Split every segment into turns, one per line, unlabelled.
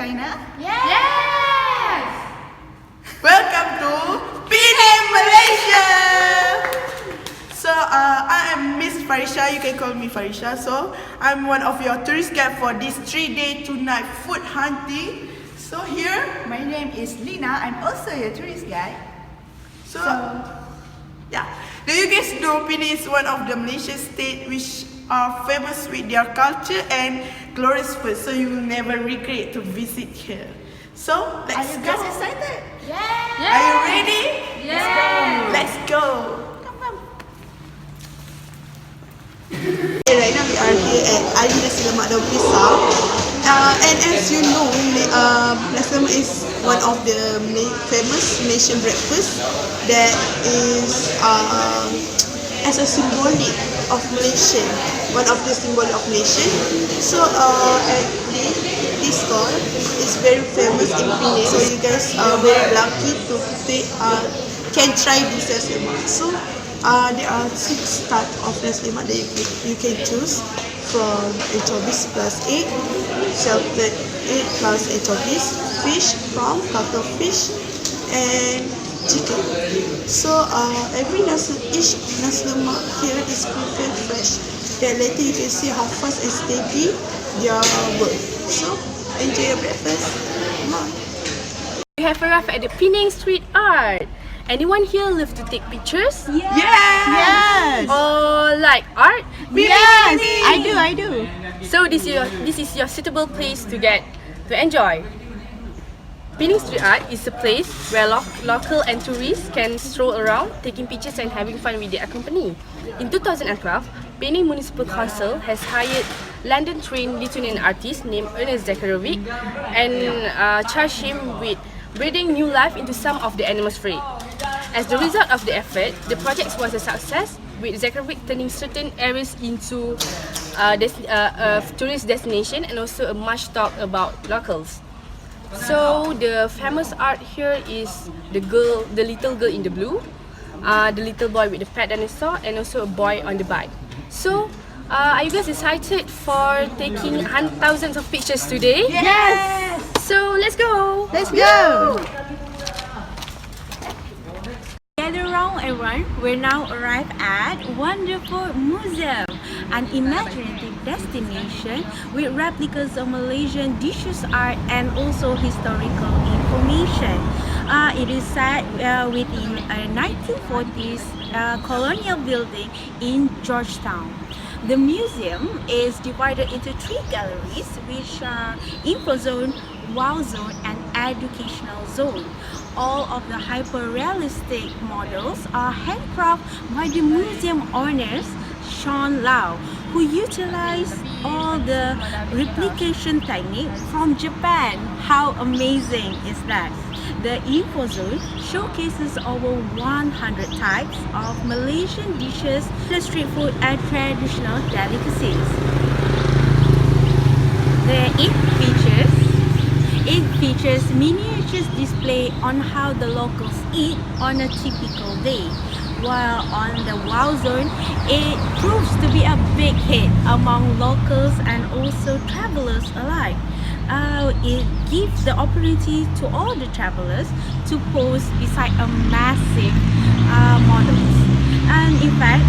China?
Yes!
Welcome to Penang, Malaysia! So, I am Miss Farisha, you can call me Farisha. So, I'm one of your tourist guide for this 3-day, 2-night food hunting. So, here,
My name is Lina. I'm also your tourist guide.
so yeah. Do you guys know Penang is one of the Malaysian states which are famous with their culture and glorious food, so you will never regret to visit here. So,
Are
let's
you
go.
guys excited?
Yes!
Are you ready?
Yes!
Let's go.
Come.
Right now we are here at Ali Nasi Lemak Daun Pisang. And as you know, nasi lemak is one of the famous Malaysian breakfast that is as a symbolic of Malaysian, one of the symbol of Malaysian. So actually this stall is very famous in Penang. So you guys are very lucky to can try this nasi lemak. So there are 6 types of nasi lemak that you can choose, from anchovies plus egg, salted egg plus anchovies, fish, prawn, cuttlefish, and chicken. So each nasi lemak here is prepared fresh. Then later you can see how fast and steady their work. So enjoy your breakfast. Come on.
We have arrived at the Penang street art. Anyone here love to take pictures?
Yes!
Or like art?
Yes! I do.
So this is your suitable place to enjoy. Penang Street Art is a place where local and tourists can stroll around, taking pictures and having fun with their company. In 2012, Penang Municipal Council has hired London-trained Lithuanian artist named Ernest Zakarovic and charged him with breathing new life into some of the animals free. As the result of the effort, the project was a success, with Zakarovic turning certain areas into a tourist destination and also a much talk about locals. So the famous art here is the little girl in the blue, the little boy with the pet dinosaur, and also a boy on the bike. So, are you guys excited for taking thousands of pictures today?
Yes!
So let's go!
Let's go!
Gather round everyone, we're now arrived at Wonderful Museum, an imaginative destination with replicas of Malaysian dishes, art and also historical information. It is set within a 1940s colonial building in Georgetown. The museum is divided into 3 galleries, which are info zone, wow zone and educational zone. All of the hyper-realistic models are handcrafted by the museum owners, Sean Lau, who utilized all the replication technique from Japan. How amazing is that? The info zone showcases over 100 types of Malaysian dishes, street food and traditional delicacies. It features miniatures display on how the locals eat on a typical day. While on the wow zone, it proves to be a big hit among locals and also travelers alike. It gives the opportunity to all the travelers to pose beside a massive models. And in fact,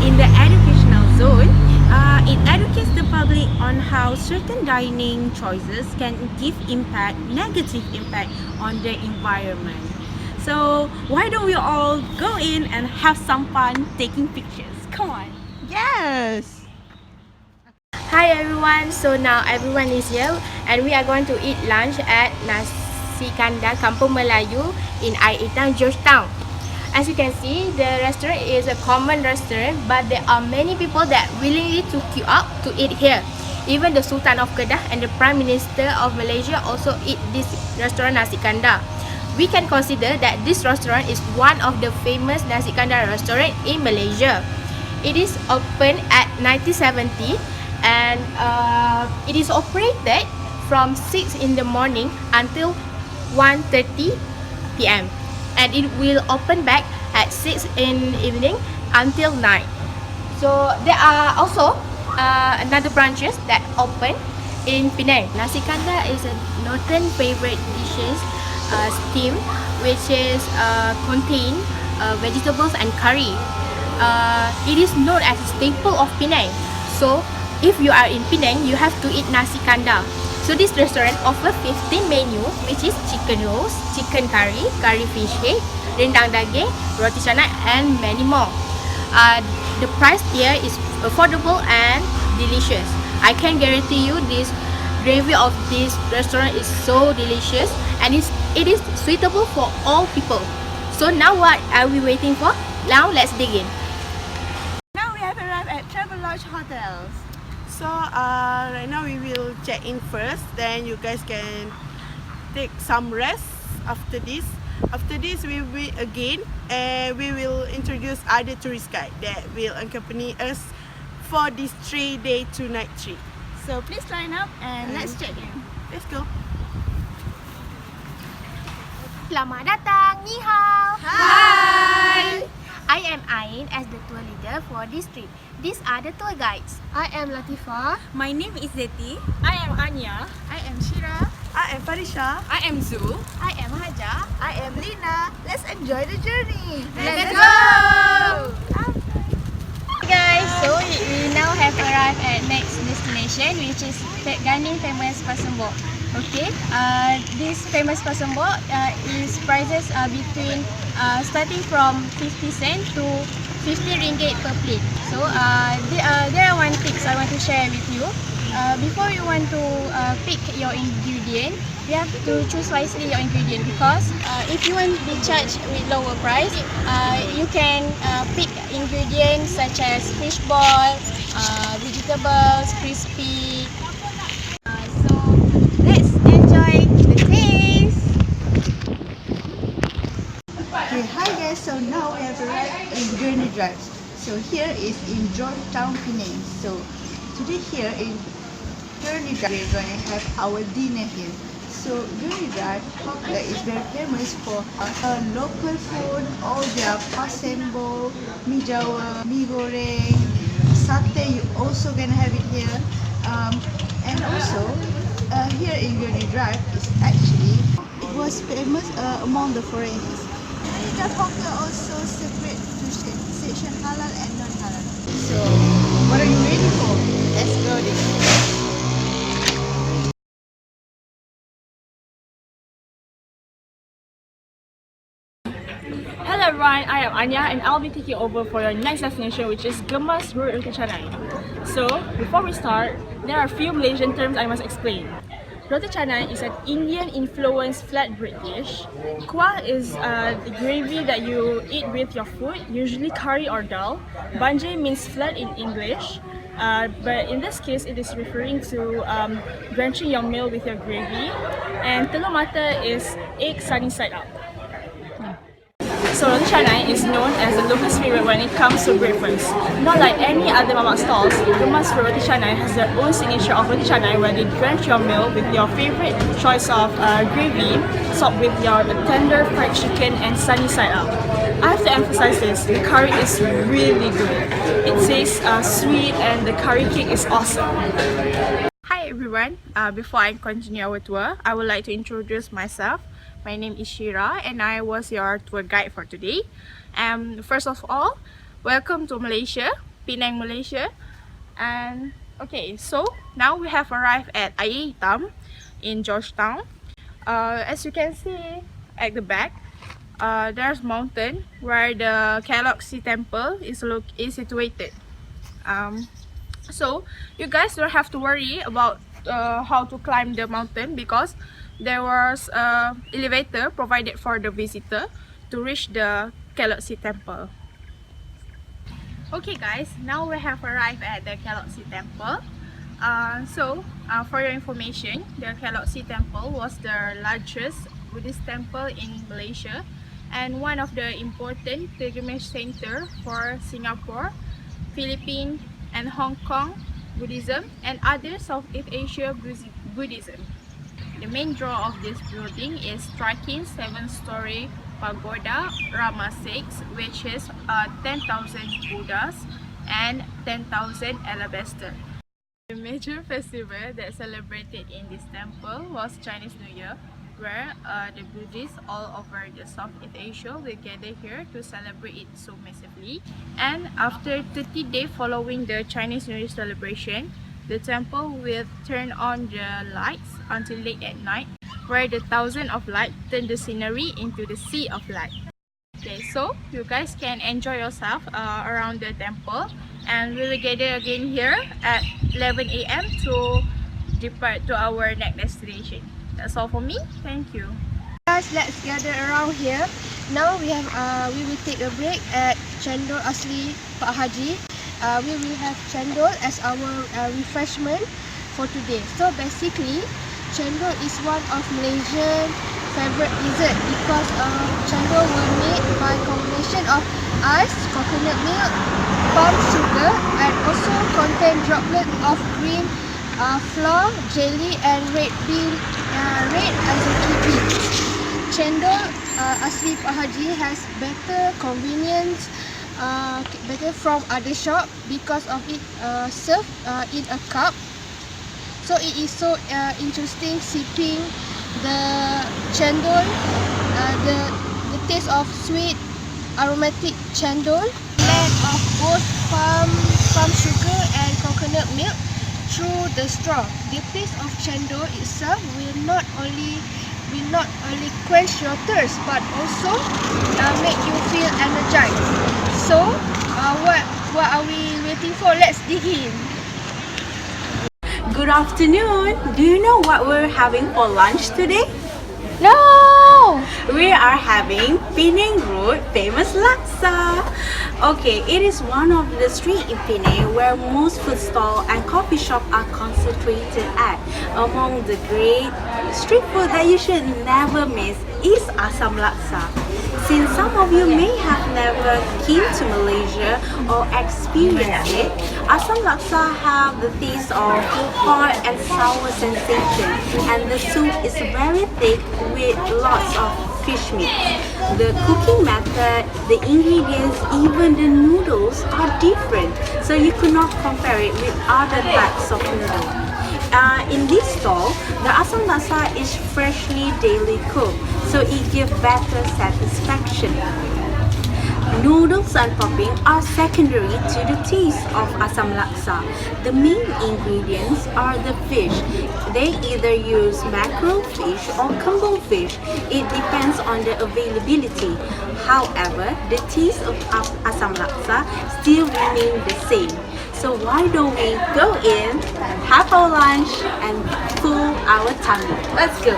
in the educational zone, it educates the public on how certain dining choices can give negative impact on the environment. So why don't we all go in and have some fun taking pictures? Come on!
Yes!
Hi everyone, so now everyone is here and we are going to eat lunch at Nasi Kandar Kampung Melayu in UiTM Georgetown. As you can see, the restaurant is a common restaurant, but there are many people that willingly to queue up to eat here. Even the Sultan of Kedah and the Prime Minister of Malaysia also eat this restaurant Nasi Kandar. We can consider that this restaurant is one of the famous Nasi Kandar restaurant in Malaysia. It is opened at 1970 and it is operated from 6 in the morning until 1:30 p.m. and it will open back at 6 in the evening until 9. So there are also another branches that open in Penang.
Nasi kandar is a northern favorite dishes steam, which is contain vegetables and curry. It is known as a staple of Penang. So if you are in Penang, you have to eat nasi kandar. So this restaurant offers 15 menus, which is chicken roast, chicken curry, curry fish head, rendang daging, roti canai, and many more. The price here is affordable and delicious. I can guarantee you this gravy of this restaurant is so delicious, and it is suitable for all people. So now what are we waiting for? Now let's dig in.
Now we have arrived at Travelodge Hotels.
So right now we will check in first. Then you guys can take some rest after this. After this we will again and we will introduce other tourist guide that will accompany us for this 3-day 2-night trip.
So please line up and let's check in.
Let's go.
Selamat datang, ni hao.
Hi!
I am Ain as the tour leader for this trip. These are the tour guides.
I am Latifah.
My name is Zeti.
I am Aniyah.
I am Syira.
I am Farisha.
I am Zul.
I am Hajar.
I am Lina. Let's enjoy the journey.
Let's go!
Hey guys, so we now have arrived at next destination, which is Ganing famous Pasembok. Okay, this famous Pasembok is prices between starting from 50 cent to 50 ringgit per plate. So there are one tips I want to share with you. Before you want to pick your ingredient, you have to choose wisely your ingredient, because if you want to be charged with lower price, you can pick ingredients such as fish ball, vegetables, crispy. So let's enjoy the taste.
Okay, hi guys. So now we have arrived in Journey Drive. So here is in Georgetown, Penang. So today here in Journey Drive, we're going to have our dinner here. So Journey Drive Hotlet is very famous for local food, all their pasembok, mi jawa, mi goreng, satay. You also gonna have it here, and also here in Journey Drive is actually it was famous among the foreigners. The hawker also separate to section halal and non-halal. So what are you waiting for? Let's go this way.
Hello everyone, I am Aniyah and I'll be taking over for your next destination, which is Gemas Roti Canai. So before we start, there are a few Malaysian terms I must explain. Roti canai is an Indian-influenced flatbread dish. Kuah is the gravy that you eat with your food, usually curry or dal. Banjai means flat in English, but in this case it is referring to drenching your meal with your gravy. And telur mata is egg sunny side up. So roti canai is known as the locals' favorite when it comes to breakfast. Not like any other mamak stalls, Gemas Roti Canai has their own signature of roti canai where they drench your meal with your favorite choice of gravy, topped with your tender fried chicken and sunny side up. I have to emphasize this, the curry is really good. It tastes sweet and the curry cake is awesome. Hi everyone, before I continue our tour, I would like to introduce myself. My name is Syira and I was your tour guide for today. First of all, welcome to Malaysia, Penang, Malaysia. And okay, so now we have arrived at UiTM in Georgetown. As you can see at the back, there's mountain where the Galaxy Temple is situated. So you guys don't have to worry about how to climb the mountain, because there was an elevator provided for the visitor to reach the Galaxy Temple. Okay guys, now we have arrived at the Galaxy Temple. For your information, the Galaxy Temple was the largest Buddhist temple in Malaysia and one of the important pilgrimage center for Singapore, Philippines and Hong Kong Buddhism and other Southeast Asia Buddhism. The main draw of this building is striking 7-story pagoda Rama 6, which is 10,000 Buddhas and 10,000 alabaster.
The major festival that celebrated in this temple was Chinese New Year, where the Buddhists all over the Southeast Asia will gather here to celebrate it so massively. And after 30 days following the Chinese New Year celebration, the temple will turn on the lights until late at night, where the thousands of lights turn the scenery into the sea of light. Okay, so you guys can enjoy yourself around the temple, and we will gather again here at 11 a.m. to depart to our next destination. That's all for me. Thank you.
Guys, let's gather around here. Now we will take a break at Cendol Asli Pak Haji. We will have cendol as our refreshment for today. So basically, cendol is one of Malaysian favorite dessert because cendol were made by combination of ice, coconut milk, palm sugar, and also contain droplet of cream, flour, jelly, and red azaki beans. Cendol Asli Pak Haji has better convenience, better from other shop because of it served in a cup. So it is so interesting sipping the cendol, the taste of sweet aromatic cendol, blend of both palm sugar and coconut milk through the straw. The taste of cendol itself will not only quench your thirst but also make you feel energized. So what are we waiting for? Let's dig in.
Good afternoon. Do you know what we're having for lunch today?
No!
We are having Penang Road famous laksa. Okay, it is one of the street in Penang where most food stalls and coffee shops are concentrated at. Among the great street food that you should never miss is asam laksa. Since some of you may have never came to Malaysia or experienced it, asam laksa have the taste of hot and sour sensation, and the soup is very thick with lots of fish meat. The cooking method, the ingredients, even the noodles are different, so you could not compare it with other types of noodles. In this stall, the asam laksa is freshly daily cooked, so it gives better satisfaction. Noodles and topping are secondary to the taste of asam laksa. The main ingredients are the fish. They either use mackerel fish or kembung fish. It depends on the availability. However, the taste of asam laksa still remains the same. So why don't we go in, have our lunch, and fill our tummy? Let's go.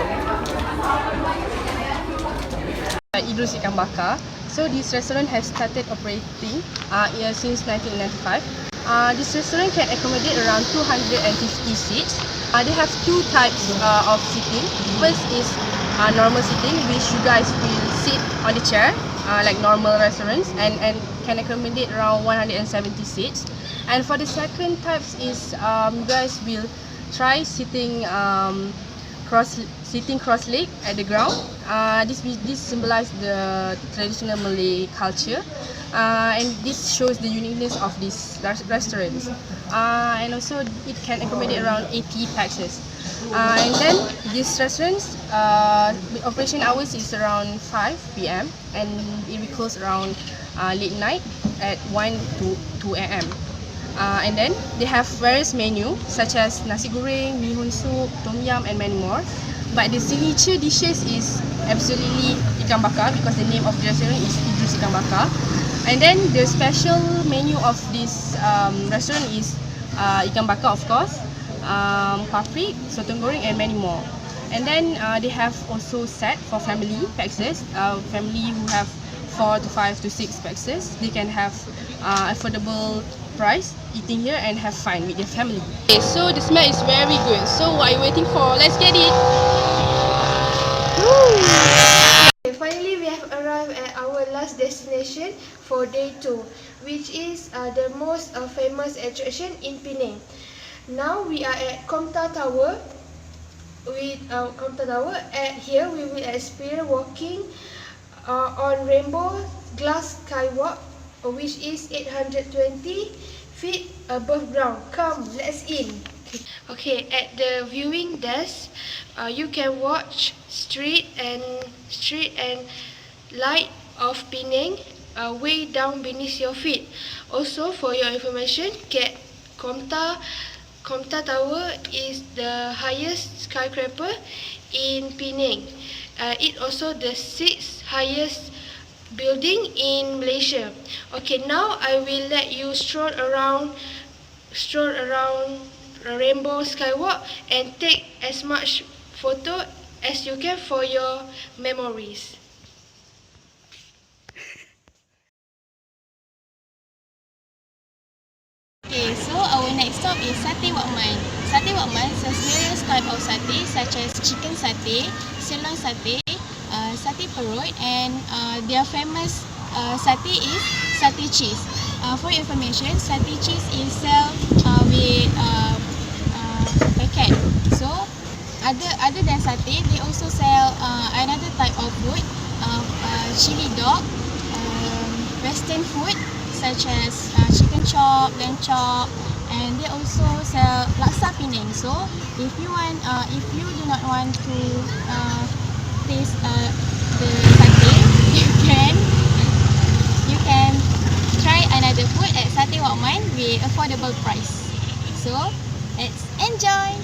Idrus Ikan Bakar. So this restaurant has started operating since 1995. This restaurant can accommodate around 250 seats. They have two types of seating. First is normal seating, which you guys will sit on the chair like normal restaurants, and can accommodate around 170 seats. And for the second types is you guys will try sitting cross-legged at the ground. This symbolizes the traditional Malay culture, and this shows the uniqueness of this restaurant. And also it can accommodate around 80 paxes. And then this restaurant's operation hours is around 5 p.m. and it will close around late night at 1 to 2 a.m. And then they have various menus such as nasi goreng, mihun soup, tom yum, and many more. But the signature dishes is absolutely ikan bakar because the name of the restaurant is Idrus Ikan Bakar. And then the special menu of this restaurant is ikan bakar, of course, paprik, sotong goreng, and many more. And then they have also set for family paxes. Family who have 4 to 5 to 6 paxes, they can have affordable price eating here and have fun with their family. Okay, so the smell is very good. So what are you waiting for? Let's get it!
Okay, finally, we have arrived at our last destination for day 2, which is the most famous attraction in Penang. Now we are at Komta Tower. At here, we will experience walking on rainbow glass skywalk, which is 820 feet above ground. Come, let's in. Okay, at the viewing desk, you can watch street and light of Penang way down beneath your feet. Also, for your information, Komta Tower is the highest skyscraper in Penang. It also the sixth highest building in Malaysia. Okay, now I will let you stroll around Rainbow Skywalk and take as much photo as you can for your memories.
Okay, so our next stop is Satay Wakman. Satay Wakman sells various type of satay such as chicken satay, sirloin satay, satay perut, and their famous satay is satay cheese. For your information, satay cheese is sold with packet. So other than satay, they also sell another type of food, chili dog, western food such as chicken chop, lamb chop, and they also sell laksa Penang. So if you do not want to taste the satay, you can try another food at Satay Wakman with affordable price. So let's enjoy.